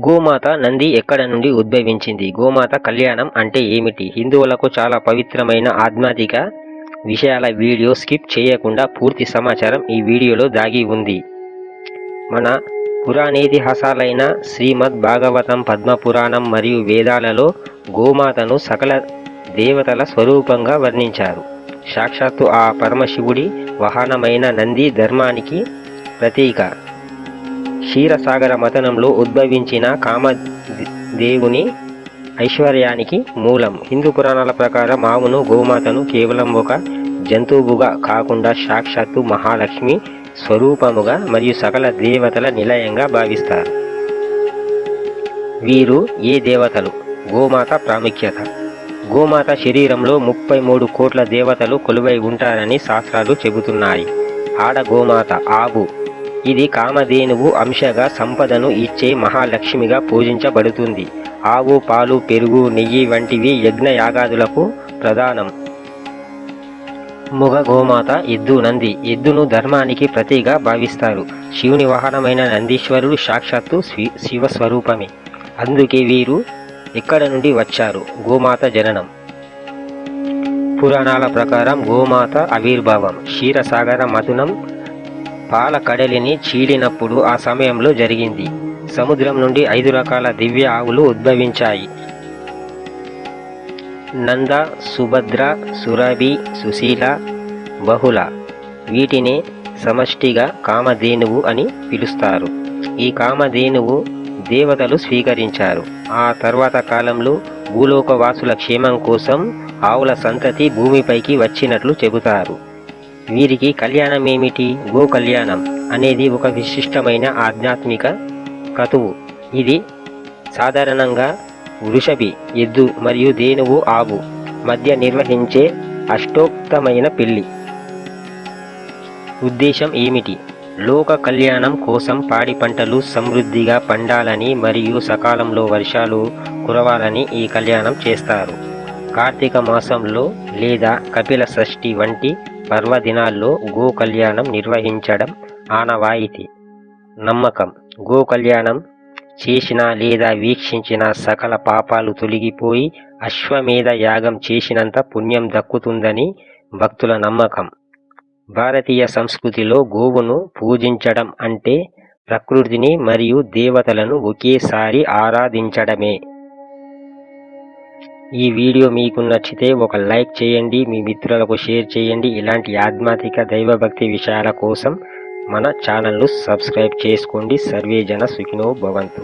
గోమాత నంది ఎక్కడ నుండి ఉద్భవించింది? గోమాత కళ్యాణం అంటే ఏమిటి? హిందువులకు చాలా పవిత్రమైన ఆధ్యాత్మిక విషయాల వీడియో స్కిప్ చేయకుండా పూర్తి సమాచారం ఈ వీడియోలో దాగి ఉంది. మన పురాణేతిహాసాలైన శ్రీమద్ భాగవతం, పద్మపురాణం మరియు వేదాలలో గోమాతను సకల దేవతల స్వరూపంగా వర్ణించారు. సాక్షాత్తు ఆ పరమశివుడి వాహనమైన నంది ధర్మానికి ప్రతీక. క్షీరసాగర మథనంలో ఉద్భవించిన కామదేవుని ఐశ్వర్యానికి మూలం. హిందూ పురాణాల ప్రకారం ఆవును, గోమాతను కేవలం ఒక జంతువుగా కాకుండా సాక్షాత్తు మహాలక్ష్మి స్వరూపముగా మరియు సకల దేవతల నిలయంగా భావిస్తారు. వీరు ఏ దేవతలు? గోమాత ప్రాముఖ్యత. గోమాత శరీరంలో 33 కోట్ల దేవతలు కొలువై ఉంటారని శాస్త్రాలు చెబుతున్నాయి. ఆడ గోమాత ఆవు, ఇది కామధేనువు అంశగా సంపదను ఇచ్చే మహాలక్ష్మిగా పూజించబడుతుంది. ఆవు పాలు, పెరుగు, నెయ్యి వంటివి యజ్ఞ యాగాదులకు ప్రధానం. మగ గోమాత ఎద్దు నంది. ఎద్దును ధర్మానికి ప్రతీగా భావిస్తారు. శివుని వాహనమైన నందీశ్వరుడు సాక్షాత్తు శివస్వరూపమే. అందుకే వీరు ఎక్కడ నుండి వచ్చారు? గోమాత జననం. పురాణాల ప్రకారం గోమాత ఆవిర్భావం క్షీరసాగర మథనం పాల కడలిని చీలినప్పుడు ఆ సమయంలో జరిగింది. సముద్రం నుండి 5 రకాల దివ్య ఆవులు ఉద్భవించాయి. నంద, సుభద్ర, సురభి, సుశీల, బహుళ. వీటిని సమష్టిగా కామధేనువు అని పిలుస్తారు. ఈ కామధేనువు దేవతలు స్వీకరించారు. ఆ తర్వాత కాలంలో భూలోకవాసుల క్షేమం కోసం ఆవుల సంతతి భూమిపైకి వచ్చినట్లు చెబుతారు. వీరికి కళ్యాణం ఏమిటి? గో కళ్యాణం అనేది ఒక విశిష్టమైన ఆధ్యాత్మిక క్రతువు. ఇది సాధారణంగా వృషభి ఎద్దు మరియు ధేనువు ఆవు మధ్య నిర్వహించే అష్టోక్తమైన పెళ్లి. ఉద్దేశం ఏమిటి? లోక కళ్యాణం కోసం పాడి పంటలు సమృద్ధిగా పండాలని మరియు సకాలంలో వర్షాలు కురవాలని ఈ కళ్యాణం చేస్తారు. కార్తీక మాసంలో లేదా కపిల షష్ఠి వంటి పర్వదినాల్లో గో కళ్యాణం నిర్వహించడం ఆనవాయితీ. నమ్మకం. గో కళ్యాణం చేసిన లేదా వీక్షించిన సకల పాపాలు తొలగిపోయి అశ్వమేధ యాగం చేసినంత పుణ్యం దక్కుతుందని భక్తుల నమ్మకం. భారతీయ సంస్కృతిలో గోవును పూజించడం అంటే ప్రకృతిని మరియు దేవతలను ఒకేసారి ఆరాధించడమే. ఈ వీడియో మీకు నచ్చితే ఒక లైక్ చేయండి, మీ మిత్రులకు షేర్ చేయండి. ఇలాంటి ఆధ్యాత్మిక దైవభక్తి విషయాల కోసం మన ఛానల్ను సబ్స్క్రైబ్ చేసుకోండి. సర్వే జన సుఖినో భవంతు.